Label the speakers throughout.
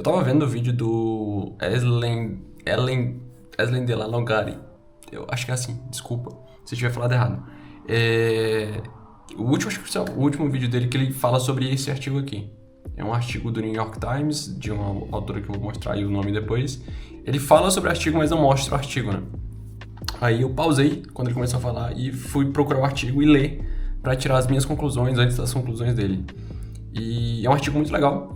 Speaker 1: tava vendo o vídeo do Eslen Delanogari. Eu acho que é assim, desculpa se eu tiver falado errado. Acho que é o último vídeo dele que ele fala sobre esse artigo aqui. É um artigo do New York Times, de uma autora que eu vou mostrar aí o nome depois. Ele fala sobre o artigo, mas não mostra o artigo, né? Aí eu pausei quando ele começou a falar e fui procurar o artigo e ler para tirar as minhas conclusões antes das conclusões dele. E é um artigo muito legal.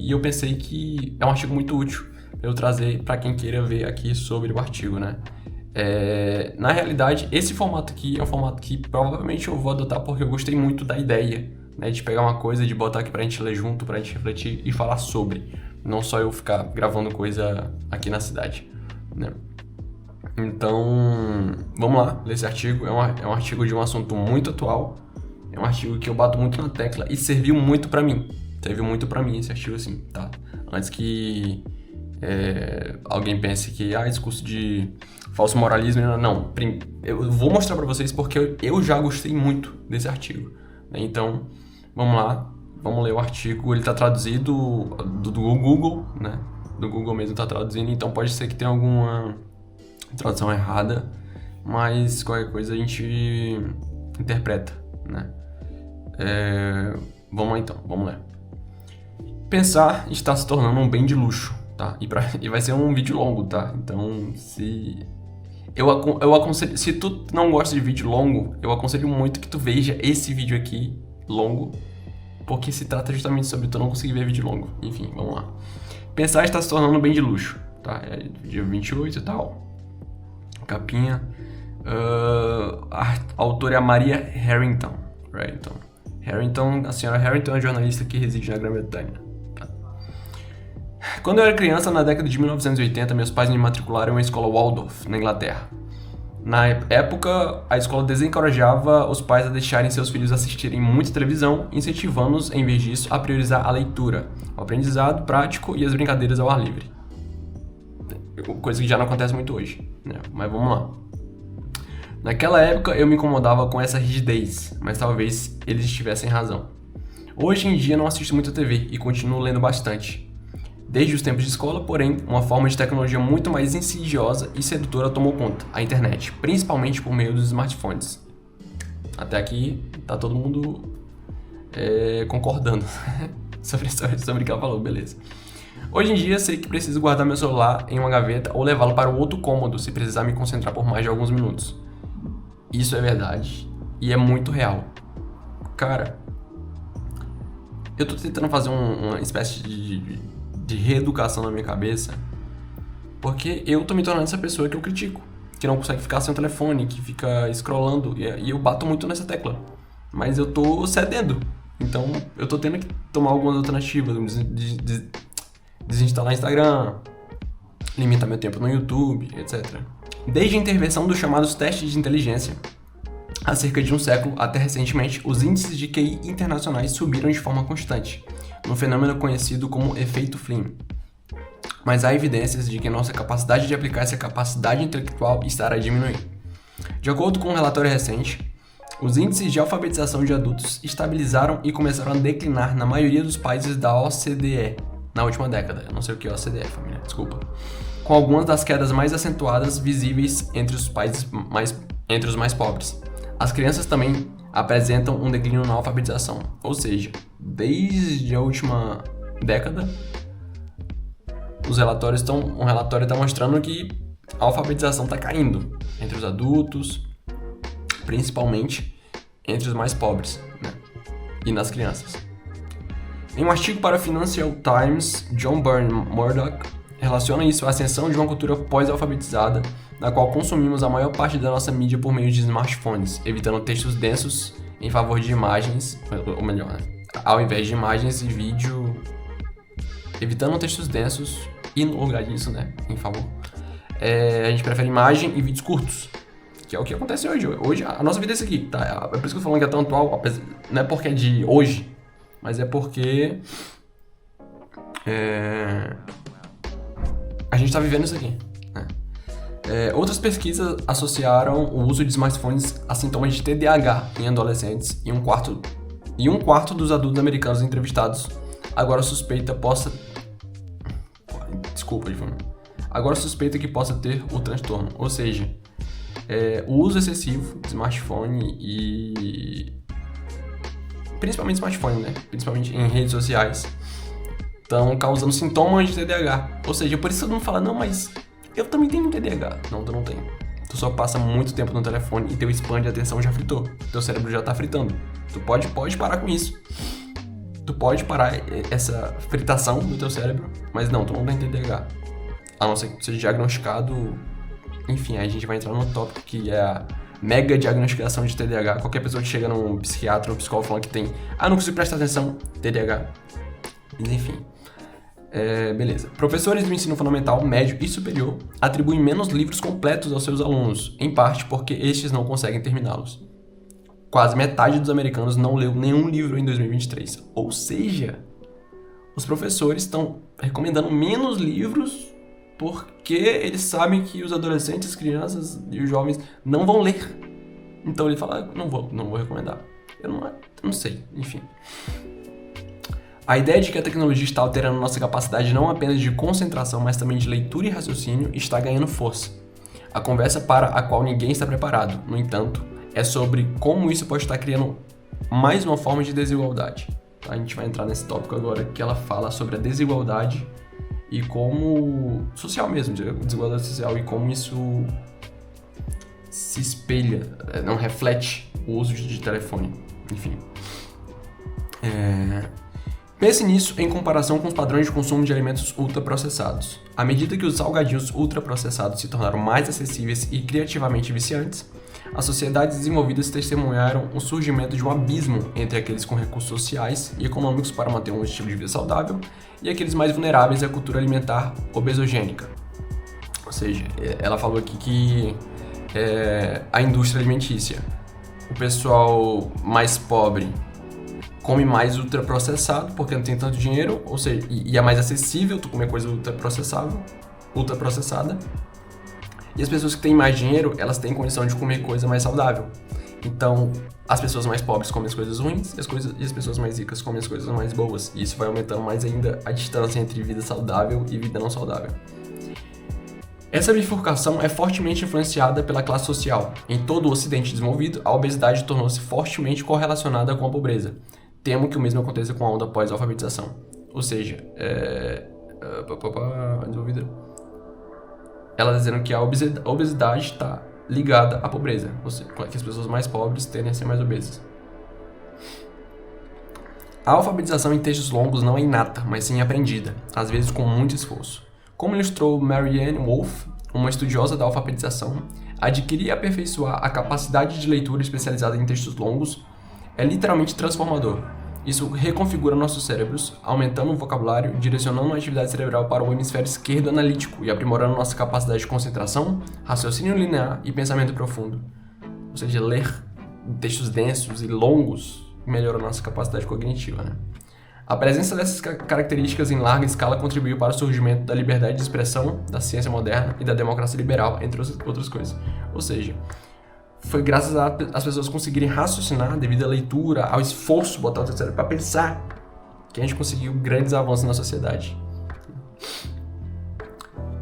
Speaker 1: Eu pensei que é um artigo muito útil para eu trazer para quem queira ver aqui sobre o artigo, né? Na realidade, esse formato aqui é um formato que provavelmente eu vou adotar porque eu gostei muito da ideia, né, de pegar uma coisa e de botar aqui pra gente ler junto, pra gente refletir e falar sobre. Não só eu ficar gravando coisa aqui na cidade, né? Então, vamos lá, ler esse artigo. É um artigo de um assunto muito atual. É um artigo que eu bato muito na tecla e serviu muito pra mim. Serviu muito pra mim esse artigo, assim, tá? Antes que alguém pense que discurso de falso moralismo. Não, eu vou mostrar pra vocês porque eu já gostei muito desse artigo, né? Então, vamos lá, vamos ler o artigo. Ele tá traduzido do Google, né? Do Google mesmo tá traduzindo, então pode ser que tenha alguma tradução errada, mas qualquer coisa a gente interpreta, né? Vamos lá então, vamos lá. Pensar está se tornando um bem de luxo, tá? E vai ser um vídeo longo, tá? Então, eu aconselho, se tu não gosta de vídeo longo, eu aconselho muito que tu veja esse vídeo aqui longo, porque se trata justamente sobre tu não conseguir ver vídeo longo. Enfim, vamos lá. Pensar está se tornando um bem de luxo, tá? É dia 28 e tal. Capinha. A autora é a Maria Harrington. A senhora Harrington é jornalista que reside na Grã-Bretanha. Tá? Quando eu era criança, na década de 1980, meus pais me matricularam em uma escola Waldorf, na Inglaterra. Na época, a escola desencorajava os pais a deixarem seus filhos assistirem muita televisão, incentivando-os, em vez disso, a priorizar a leitura, o aprendizado prático e as brincadeiras ao ar livre. Coisa que já não acontece muito hoje, né? Mas vamos lá. Naquela época, eu me incomodava com essa rigidez, mas talvez eles tivessem razão. Hoje em dia, não assisto muito a TV e continuo lendo bastante. Desde os tempos de escola, porém, uma forma de tecnologia muito mais insidiosa e sedutora tomou conta, a internet, principalmente por meio dos smartphones. Até aqui, tá todo mundo concordando sobre o que ela falou, beleza. Hoje em dia, sei que preciso guardar meu celular em uma gaveta ou levá-lo para um outro cômodo se precisar me concentrar por mais de alguns minutos. Isso é verdade e é muito real. Cara, eu tô tentando fazer uma espécie de reeducação na minha cabeça, porque eu tô me tornando essa pessoa que eu critico, que não consegue ficar sem o telefone, que fica scrollando, e eu bato muito nessa tecla, mas eu tô cedendo, então eu tô tendo que tomar algumas alternativas, desinstalar Instagram, limitar meu tempo no YouTube, etc. Desde a intervenção dos chamados testes de inteligência, há cerca de um século até recentemente, os índices de QI internacionais subiram de forma constante, num fenômeno conhecido como efeito Flynn. Mas há evidências de que nossa capacidade de aplicar essa capacidade intelectual estará a diminuir. De acordo com um relatório recente, os índices de alfabetização de adultos estabilizaram e começaram a declinar na maioria dos países da OCDE na última década. Eu não sei o que é OCDE, família, desculpa. Com algumas das quedas mais acentuadas visíveis entre os mais pobres. As crianças também apresentam um declínio na alfabetização, ou seja, desde a última década, um relatório está mostrando que a alfabetização está caindo entre os adultos, principalmente entre os mais pobres, né? E nas crianças. Em um artigo para o Financial Times, John Byrne Murdoch relaciona isso à ascensão de uma cultura pós-alfabetizada, na qual consumimos a maior parte da nossa mídia por meio de smartphones, evitando textos densos em favor de imagens, ou melhor, né? Ao invés de imagens e vídeo, evitando textos densos e no lugar disso, né, em favor. A gente prefere imagem e vídeos curtos, que é o que acontece hoje. Hoje a nossa vida é isso aqui, tá? É por isso que eu tô falando que é tão atual, não é porque é de hoje, mas é porque a gente tá vivendo isso aqui, né? Outras pesquisas associaram o uso de smartphones a sintomas de TDAH em adolescentes e um quarto dos adultos americanos entrevistados agora suspeita possa desculpa, Giovanni. Agora suspeita que possa ter o transtorno, ou seja, o uso excessivo de smartphone e... principalmente smartphone, né? Principalmente em redes sociais, estão causando sintomas de TDAH. Ou seja, por isso todo mundo fala, não, mas eu também tenho TDAH. Não, tu não tem. Tu só passa muito tempo no telefone e teu span de atenção já fritou. Teu cérebro já tá fritando. Tu pode parar com isso. Tu pode parar essa fritação do teu cérebro, mas não, tu não tem TDAH. A não ser que tu seja diagnosticado... Enfim, aí a gente vai entrar no tópico que é a mega diagnosticação de TDAH. Qualquer pessoa que chega num psiquiatra ou psicólogo falando que tem... não consigo prestar atenção, TDAH. Mas enfim... beleza. Professores do ensino fundamental, médio e superior atribuem menos livros completos aos seus alunos, em parte porque estes não conseguem terminá-los. Quase metade dos americanos não leu nenhum livro em 2023. Ou seja, os professores estão recomendando menos livros porque eles sabem que os adolescentes, crianças e os jovens não vão ler. Então ele fala, não vou recomendar. Eu não sei, enfim. A ideia de que a tecnologia está alterando nossa capacidade não apenas de concentração, mas também de leitura e raciocínio está ganhando força. A conversa para a qual ninguém está preparado, no entanto, é sobre como isso pode estar criando mais uma forma de desigualdade. A gente vai entrar nesse tópico agora, que ela fala sobre a desigualdade e como... social mesmo, desigualdade social, e como isso se espelha, não reflete o uso de telefone, enfim. Pense nisso em comparação com os padrões de consumo de alimentos ultraprocessados. À medida que os salgadinhos ultraprocessados se tornaram mais acessíveis e criativamente viciantes, as sociedades desenvolvidas testemunharam o surgimento de um abismo entre aqueles com recursos sociais e econômicos para manter um estilo de vida saudável e aqueles mais vulneráveis à cultura alimentar obesogênica. Ou seja, ela falou aqui que a indústria alimentícia, o pessoal mais pobre come mais ultraprocessado porque não tem tanto dinheiro, ou seja, e é mais acessível tu comer coisa ultraprocessada. E as pessoas que têm mais dinheiro, elas têm condição de comer coisa mais saudável. Então, as pessoas mais pobres comem as coisas ruins e as pessoas mais ricas comem as coisas mais boas. E isso vai aumentando mais ainda a distância entre vida saudável e vida não saudável. Essa bifurcação é fortemente influenciada pela classe social. Em todo o Ocidente desenvolvido, a obesidade tornou-se fortemente correlacionada com a pobreza. Temo que o mesmo aconteça com a onda pós-alfabetização. Ou seja, ela dizendo que a obesidade está ligada à pobreza, ou seja, que as pessoas mais pobres tendem a ser mais obesas. A alfabetização em textos longos não é inata, mas sim aprendida, às vezes com muito esforço. Como ilustrou Marianne Wolf, uma estudiosa da alfabetização, adquirir e aperfeiçoar a capacidade de leitura especializada em textos longos é literalmente transformador. Isso reconfigura nossos cérebros, aumentando o vocabulário, direcionando a atividade cerebral para o hemisfério esquerdo analítico e aprimorando nossa capacidade de concentração, raciocínio linear e pensamento profundo. Ou seja, ler textos densos e longos melhora a nossa capacidade cognitiva, né? A presença dessas características em larga escala contribuiu para o surgimento da liberdade de expressão, da ciência moderna e da democracia liberal, entre outras coisas. Ou seja, foi graças às pessoas conseguirem raciocinar devido à leitura, ao esforço, botar o seu cérebro para pensar, que a gente conseguiu grandes avanços na sociedade.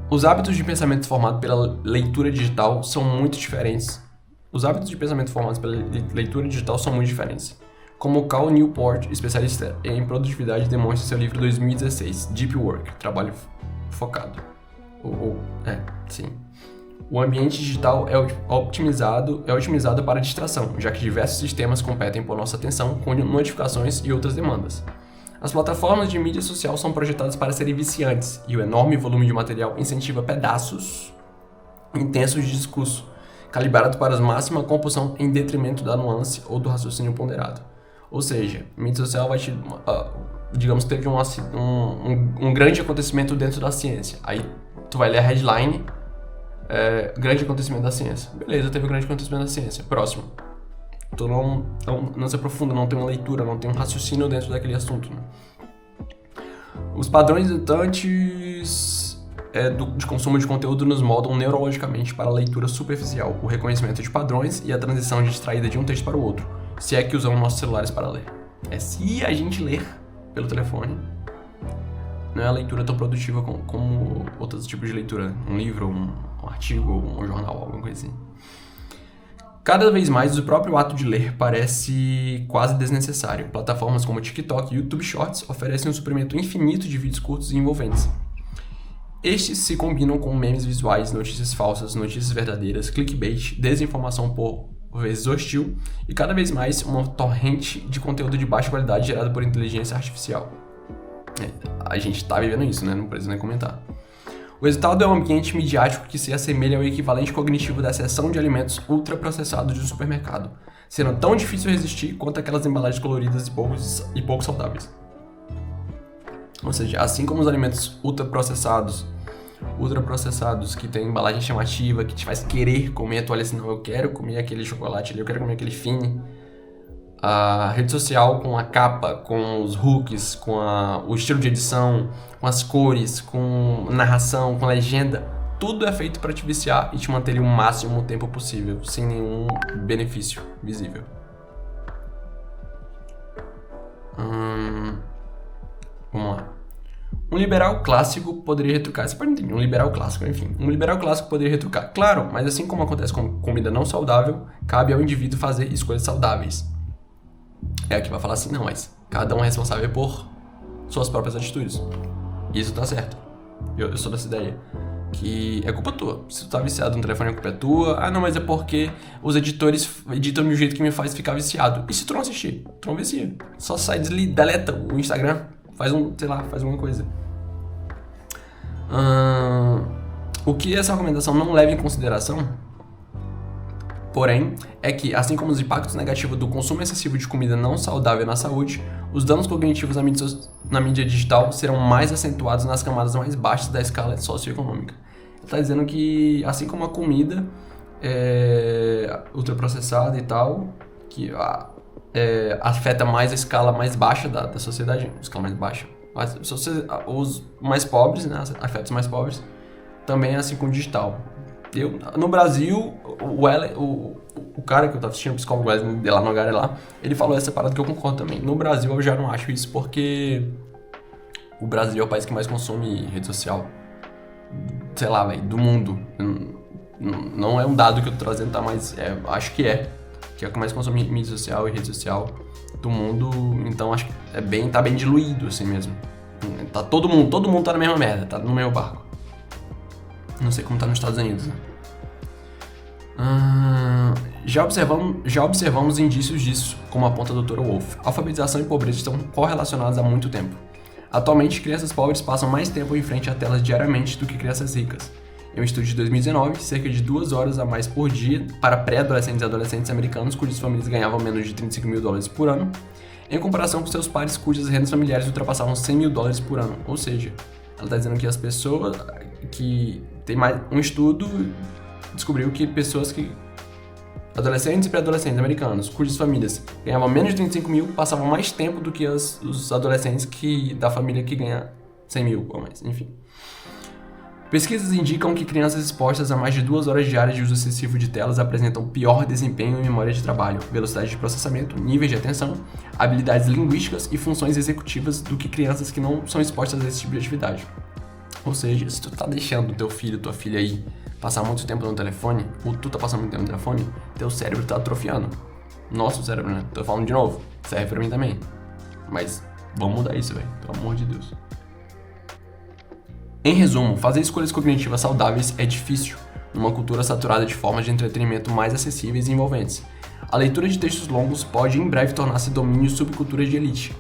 Speaker 1: Os hábitos de pensamento formados pela leitura digital são muito diferentes. Como Cal Newport, especialista em produtividade, demonstra em seu livro 2016, Deep Work, Trabalho Focado. Sim. O ambiente digital é otimizado para distração, já que diversos sistemas competem por nossa atenção com notificações e outras demandas. As plataformas de mídia social são projetadas para serem viciantes, e o enorme volume de material incentiva pedaços intensos de discurso, calibrado para a máxima compulsão em detrimento da nuance ou do raciocínio ponderado. Ou seja, a mídia social vai te... digamos que teve um grande acontecimento dentro da ciência. Aí tu vai ler a headline, grande acontecimento da ciência. Beleza, teve um grande acontecimento da ciência. Próximo. Tu não se aprofunda, não tem uma leitura, não tem um raciocínio dentro daquele assunto, né? Os padrões resultantes de consumo de conteúdo nos moldam neurologicamente para a leitura superficial, o reconhecimento de padrões e a transição distraída de um texto para o outro, se é que usamos nossos celulares para ler. Se a gente ler pelo telefone, não é a leitura tão produtiva como outros tipos de leitura, um livro, um artigo, um jornal, alguma coisa assim. Cada vez mais, o próprio ato de ler parece quase desnecessário. Plataformas como TikTok e YouTube Shorts oferecem um suprimento infinito de vídeos curtos e envolventes. Estes se combinam com memes visuais, notícias falsas, notícias verdadeiras, clickbait, desinformação por vezes hostil e cada vez mais uma torrente de conteúdo de baixa qualidade gerado por inteligência artificial. A gente tá vivendo isso, né? Não precisa nem comentar. O resultado é um ambiente midiático que se assemelha ao equivalente cognitivo da seção de alimentos ultraprocessados de um supermercado, sendo tão difícil resistir quanto aquelas embalagens coloridas e pouco saudáveis. Ou seja, assim como os alimentos ultraprocessados que tem embalagem chamativa, que te faz querer comer, tu olha assim, não, eu quero comer aquele chocolate ali, eu quero comer aquele fine. A rede social com a capa, com os hooks, com o estilo de edição, com as cores, com narração, com legenda, tudo é feito para te viciar e te manter ali o máximo tempo possível, sem nenhum benefício visível. Vamos lá. Um liberal clássico poderia retrucar. Você pode entender, um liberal clássico, enfim. Um liberal clássico poderia retrucar. Claro, mas assim como acontece com comida não saudável, cabe ao indivíduo fazer escolhas saudáveis. É que vai falar assim, não, mas cada um é responsável por suas próprias atitudes. Isso tá certo. Eu sou dessa ideia. Que é culpa tua. Se tu tá viciado no telefone, a culpa é tua. Ah, não, mas é porque os editores editam de um jeito que me faz ficar viciado. E se tu não assistir? Tu não vicia. Só sai, deleta o Instagram. Faz alguma coisa. O que essa recomendação não leva em consideração, porém, é que, assim como os impactos negativos do consumo excessivo de comida não saudável na saúde, os danos cognitivos na mídia digital serão mais acentuados nas camadas mais baixas da escala socioeconômica. Ele está dizendo que, assim como a comida ultraprocessada e tal, que afeta mais a escala mais baixa da sociedade, escala mais baixa. Os mais pobres, né, afeta os mais pobres, também é assim com o digital. No Brasil, o cara que eu tava assistindo, o psicólogo de lá no Gare lá, ele falou essa parada que eu concordo também. No Brasil eu já não acho isso, porque o Brasil é o país que mais consome rede social, sei lá, velho, do mundo. Não é um dado que eu tô trazendo, tá, mas acho que é o que mais consome mídia social e rede social do mundo, então acho que tá bem diluído assim mesmo. Tá todo mundo tá na mesma merda, tá no mesmo barco. Não sei como tá nos Estados Unidos, né? Já observamos indícios disso, como aponta a Dra. Wolff. Alfabetização e pobreza estão correlacionadas há muito tempo. Atualmente, crianças pobres passam mais tempo em frente a telas diariamente do que crianças ricas. Em um estudo de 2019, cerca de 2 horas a mais por dia para pré-adolescentes e adolescentes americanos cujas famílias ganhavam menos de $35 mil por ano, em comparação com seus pares cujas rendas familiares ultrapassavam $100 mil por ano. Ou seja, ela está dizendo que as pessoas que tem mais um estudo descobriu que adolescentes e pré-adolescentes americanos cujas famílias ganhavam menos de 35 mil passavam mais tempo do que os adolescentes da família que ganha 100 mil ou mais, enfim. Pesquisas indicam que crianças expostas a mais de 2 horas diárias de uso excessivo de telas apresentam pior desempenho em memória de trabalho, velocidade de processamento, níveis de atenção, habilidades linguísticas e funções executivas do que crianças que não são expostas a esse tipo de atividade. Ou seja, se tu tá deixando teu filho, tua filha aí passar muito tempo no telefone, ou tu tá passando muito tempo no telefone, teu cérebro tá atrofiando. Nosso cérebro, né? Tô falando de novo, serve pra mim também. Mas vamos mudar isso, velho, pelo amor de Deus. Em resumo, fazer escolhas cognitivas saudáveis é difícil, numa cultura saturada de formas de entretenimento mais acessíveis e envolventes. A leitura de textos longos pode em breve tornar-se domínio subcultura de elite.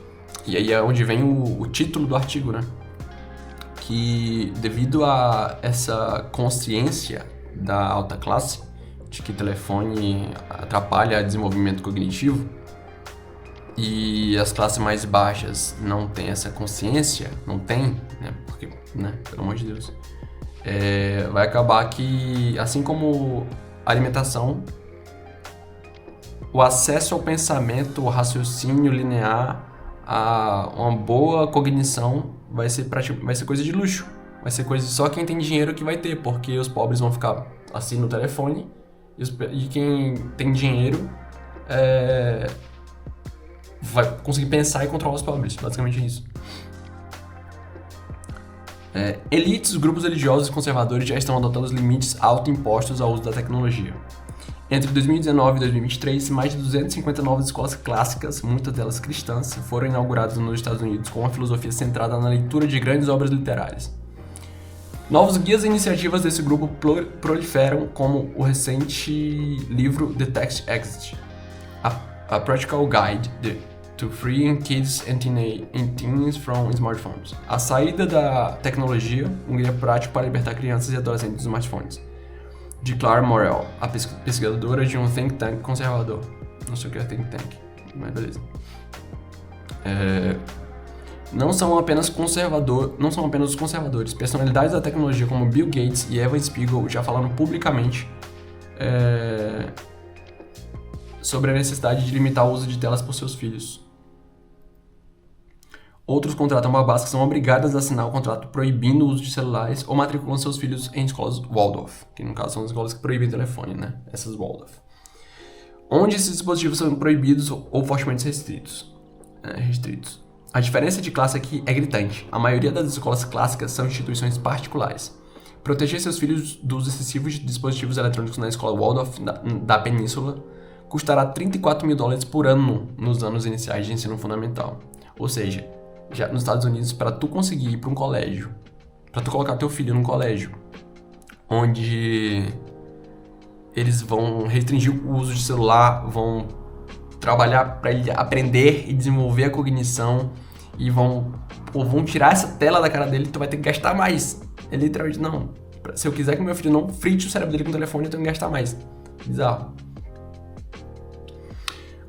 Speaker 1: E aí é onde vem o título do artigo, né? Que devido a essa consciência da alta classe de que telefone atrapalha o desenvolvimento cognitivo e as classes mais baixas não têm essa consciência, né? Porque, né, pelo amor de Deus, vai acabar que, assim como a alimentação, o acesso ao pensamento, o raciocínio linear, a uma boa cognição vai ser coisa de luxo. Vai ser coisa só quem tem dinheiro que vai ter, porque os pobres vão ficar assim no telefone e quem tem dinheiro vai conseguir pensar e controlar os pobres. Basicamente é isso. Elites, grupos religiosos e conservadores já estão adotando os limites autoimpostos ao uso da tecnologia. Entre 2019 e 2023, mais de 250 novas escolas clássicas, muitas delas cristãs, foram inauguradas nos Estados Unidos com uma filosofia centrada na leitura de grandes obras literárias. Novos guias e iniciativas desse grupo proliferam, como o recente livro The Text Exit, a Practical Guide to Freeing Kids and Teens from Smartphones. A saída da tecnologia, um guia prático para libertar crianças e adolescentes dos smartphones, de Clara Morell, a pesquisadora de um think tank conservador. Não sei o que é think tank, mas beleza. Não são apenas os conservadores. Personalidades da tecnologia como Bill Gates e Evan Spiegel já falaram publicamente sobre a necessidade de limitar o uso de telas por seus filhos. Outros contratam babás que são obrigadas a assinar o contrato proibindo o uso de celulares ou matriculam seus filhos em escolas Waldorf, que no caso são as escolas que proíbem telefone, né? Essas Waldorf. Onde esses dispositivos são proibidos ou fortemente restritos. A diferença de classe aqui é gritante. A maioria das escolas clássicas são instituições particulares. Proteger seus filhos dos excessivos dispositivos eletrônicos na escola Waldorf da Península custará $34 mil por ano nos anos iniciais de ensino fundamental. Ou seja, já nos Estados Unidos, para tu conseguir ir para um colégio, para tu colocar teu filho num colégio onde eles vão restringir o uso de celular, vão trabalhar para ele aprender e desenvolver a cognição e vão tirar essa tela da cara dele, tu vai ter que gastar mais. É literalmente, não. Se eu quiser que meu filho não frite o cérebro dele com o telefone, eu tenho que gastar mais. Bizarro.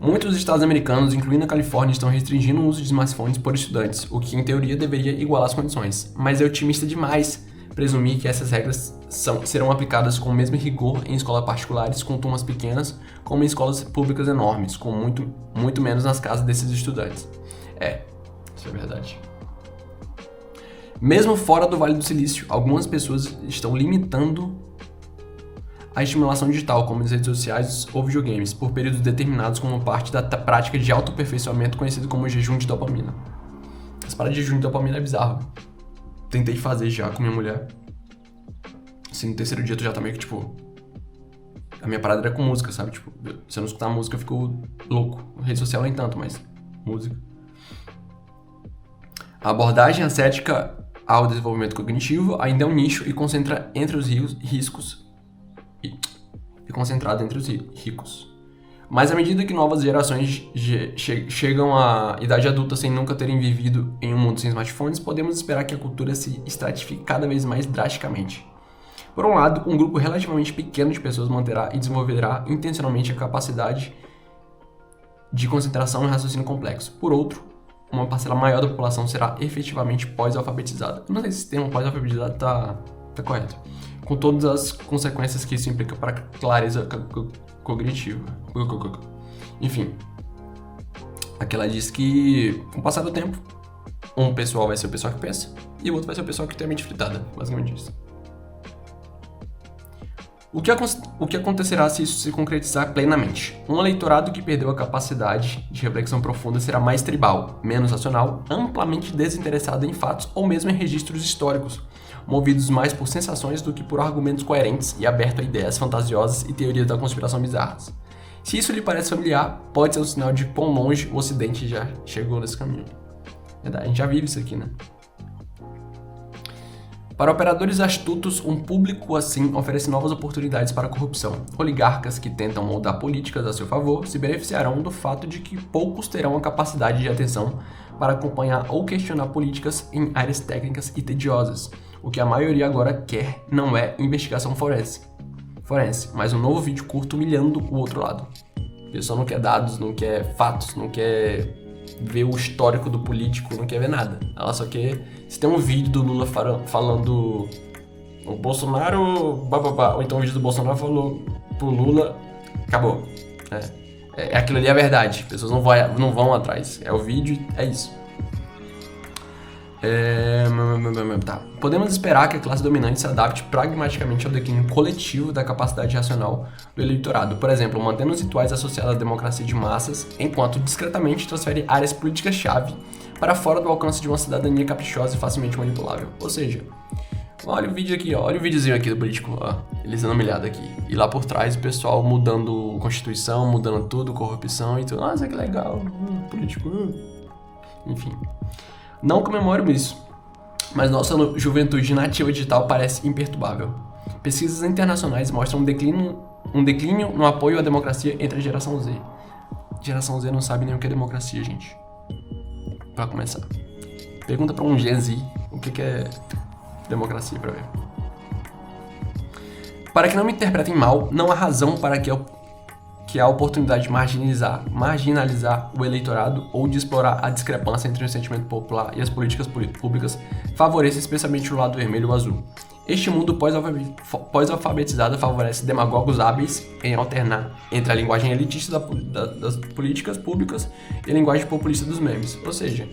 Speaker 1: Muitos estados americanos, incluindo a Califórnia, estão restringindo o uso de smartphones por estudantes, o que em teoria deveria igualar as condições. Mas é otimista demais presumir que essas regras serão aplicadas com o mesmo rigor em escolas particulares com turmas pequenas, como em escolas públicas enormes, com muito menos nas casas desses estudantes. Isso é verdade. Mesmo fora do Vale do Silício, algumas pessoas estão limitando a estimulação digital, como nas redes sociais ou videogames, por períodos determinados como parte da prática de autoaperfeiçoamento conhecido como jejum de dopamina. Essa parada de jejum de dopamina é bizarra. Tentei fazer já com minha mulher. Assim, no terceiro dia tu já tá meio que, tipo... A minha parada era com música, sabe? Tipo, se eu não escutar música eu fico louco. Rede social nem tanto, mas música. A abordagem ascética ao desenvolvimento cognitivo ainda é um nicho e concentra entre os riscos e concentrado entre os ricos. Mas à medida que novas gerações chegam à idade adulta sem nunca terem vivido em um mundo sem smartphones, podemos esperar que a cultura se estratifique cada vez mais drasticamente. Por um lado, um grupo relativamente pequeno de pessoas manterá e desenvolverá intencionalmente a capacidade de concentração e raciocínio complexo. Por outro, uma parcela maior da população será efetivamente pós-alfabetizada. Eu não sei se esse termo pós-alfabetizado tá correto. Com todas as consequências que isso implica para a clareza cognitiva. Enfim, aqui ela diz que, com o passar do tempo, um pessoal vai ser o pessoal que pensa e o outro vai ser o pessoal que tem a mente fritada, basicamente isso. O que acontecerá se isso se concretizar plenamente? Um eleitorado que perdeu a capacidade de reflexão profunda será mais tribal, menos racional, amplamente desinteressado em fatos ou mesmo em registros históricos, movidos mais por sensações do que por argumentos coerentes e aberto a ideias fantasiosas e teorias da conspiração bizarras. Se isso lhe parece familiar, pode ser um sinal de quão longe o Ocidente já chegou nesse caminho. Verdade, a gente já vive isso aqui, né? Para operadores astutos, um público assim oferece novas oportunidades para a corrupção. Oligarcas que tentam moldar políticas a seu favor se beneficiarão do fato de que poucos terão a capacidade de atenção para acompanhar ou questionar políticas em áreas técnicas e tediosas. O que a maioria agora quer não é investigação forense, mas um novo vídeo curto humilhando o outro lado. A pessoa não quer dados, não quer fatos, não quer ver o histórico do político, não quer ver nada. Ela só quer... Se tem um vídeo do Lula falando o Bolsonaro, bababá, ou então um vídeo do Bolsonaro falou pro Lula, acabou. Aquilo ali é a verdade. As pessoas não vão atrás. É o vídeo, é isso. Tá. Podemos esperar que a classe dominante se adapte pragmaticamente ao declínio coletivo da capacidade racional do eleitorado, por exemplo, mantendo os rituais associados à democracia de massas, enquanto discretamente transfere áreas políticas-chave para fora do alcance de uma cidadania caprichosa e facilmente manipulável. Ou seja, olha o vídeo aqui, ó, olha o videozinho aqui do político, ó, eles dando uma olhada aqui. E lá por trás o pessoal mudando Constituição, mudando tudo, corrupção e tudo. Nossa, que legal, político. Enfim. Não comemoro isso, mas nossa juventude nativa digital parece imperturbável. Pesquisas internacionais mostram um declínio no apoio à democracia entre a geração Z. Geração Z não sabe nem o que é democracia, gente. Pra começar. Pergunta pra um Gen Z o que é democracia pra ver. Para que não me interpretem mal, não há razão para que a oportunidade de marginalizar o eleitorado ou de explorar a discrepância entre o sentimento popular e as políticas públicas favoreça especialmente o lado vermelho ou azul. Este mundo pós-alfabetizado favorece demagogos hábeis em alternar entre a linguagem elitista das políticas públicas e a linguagem populista dos memes. Ou seja,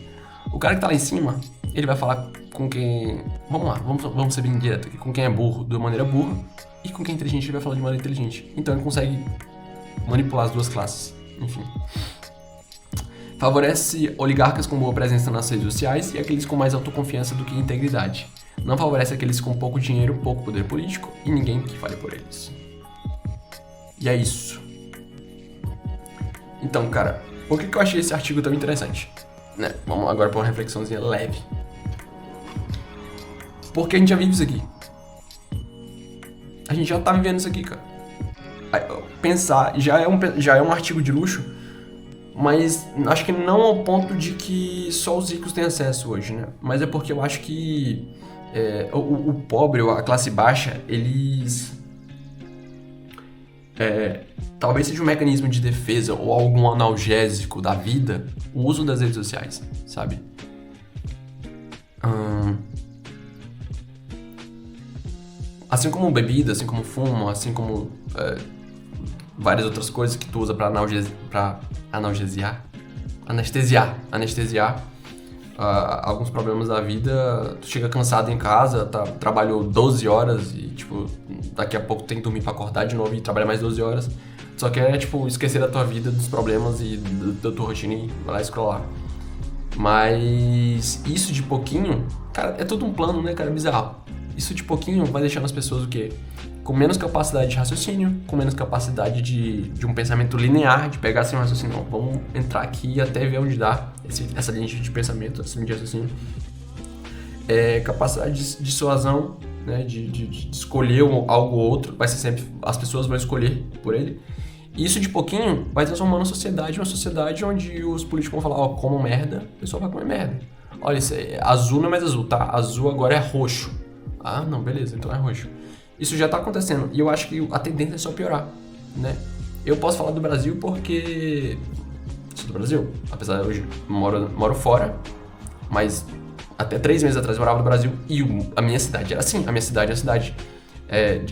Speaker 1: o cara que tá lá em cima, ele vai falar com quem... Vamos lá, vamos ser bem direto aqui. Com quem é burro de maneira burra e com quem é inteligente ele vai falar de maneira inteligente. Então ele consegue manipular as duas classes, enfim. Favorece oligarcas com boa presença nas redes sociais e aqueles com mais autoconfiança do que integridade. Não favorece aqueles com pouco dinheiro, pouco poder político e ninguém que fale por eles. E é isso. Então, cara, por que eu achei esse artigo tão interessante? Né? Vamos agora para uma reflexãozinha leve. Porque a gente já vive isso aqui. A gente já tá vivendo isso aqui, cara. Pensar, já é um artigo de luxo, mas acho que não ao ponto de que só os ricos têm acesso hoje, né? Mas é porque eu acho que o pobre ou a classe baixa, eles... talvez seja um mecanismo de defesa ou algum analgésico da vida, o uso das redes sociais, sabe? Assim como bebida, assim como fumo, assim como várias outras coisas que tu usa pra anestesiar alguns problemas da vida, tu chega cansado em casa, trabalhou 12 horas e, tipo, daqui a pouco tem que dormir pra acordar de novo e trabalhar mais 12 horas. Só quer, tipo, esquecer da tua vida, dos problemas e da tua rotina e vai lá scrollar. Mas isso de pouquinho, cara, é tudo um plano, né, cara? Bizarro. Isso de pouquinho vai deixando as pessoas o quê? Com menos capacidade de raciocínio, com menos capacidade de um pensamento linear, de pegar assim um raciocínio, não, vamos entrar aqui até ver onde dá essa linha de pensamento, essa linha de raciocínio. Capacidade de dissuasão, né, de escolher algo ou outro, vai ser sempre, as pessoas vão escolher por ele. E isso de pouquinho vai transformando a sociedade uma sociedade onde os políticos vão falar, como merda, o pessoal vai comer merda. Olha, isso azul não é mais azul, tá? Azul agora é roxo. Ah, não, beleza, então é roxo. Isso já tá acontecendo e eu acho que a tendência é só piorar, né? Eu posso falar do Brasil porque sou do Brasil, apesar de hoje moro fora, mas até 3 meses atrás eu morava no Brasil e a minha cidade era assim. A minha cidade é uma cidade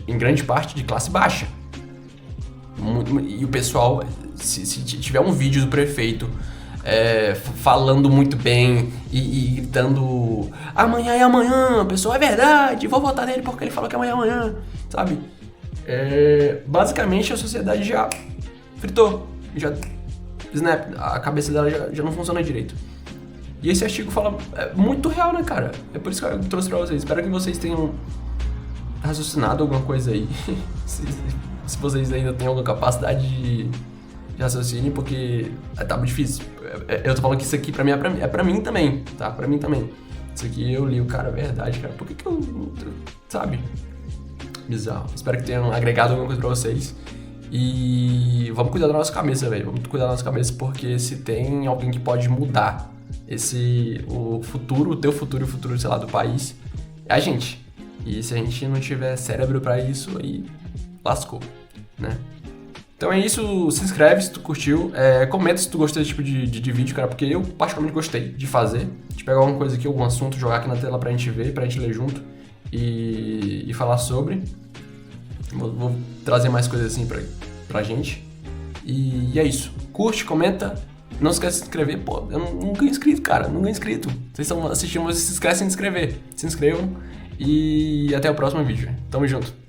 Speaker 1: em grande parte de classe baixa. E o pessoal, se tiver um vídeo do prefeito falando muito bem e gritando amanhã é amanhã, pessoal, é verdade, vou votar nele porque ele falou que amanhã é amanhã, sabe? Basicamente a sociedade já fritou, a cabeça dela já não funciona direito. E esse artigo fala muito real, né, cara? É por isso que eu trouxe pra vocês. Espero que vocês tenham raciocinado alguma coisa aí. se vocês ainda têm alguma capacidade de raciocínio, porque tá muito difícil. Eu tô falando que isso aqui pra mim é pra mim também, tá? Pra mim também. Isso aqui eu li o cara, verdade, cara. Por que eu... Sabe? Bizarro. Espero que tenham agregado alguma coisa pra vocês. E vamos cuidar da nossa cabeça, velho. Vamos cuidar da nossa cabeça, porque se tem alguém que pode mudar o teu futuro e o futuro, sei lá, do país, é a gente. E se a gente não tiver cérebro pra isso, aí lascou, né? Então é isso, se inscreve se tu curtiu, comenta se tu gostou desse tipo de vídeo, cara, porque eu particularmente gostei de fazer, de pegar alguma coisa aqui, algum assunto, jogar aqui na tela pra gente ver, pra gente ler junto e falar sobre. Vou trazer mais coisas assim pra gente. E é isso. Curte, comenta, não esquece de se inscrever. Pô, eu não ganho inscrito, cara. Não ganho inscrito. Vocês estão assistindo, vocês se esquecem de se inscrever. Se inscrevam e até o próximo vídeo. Tamo junto.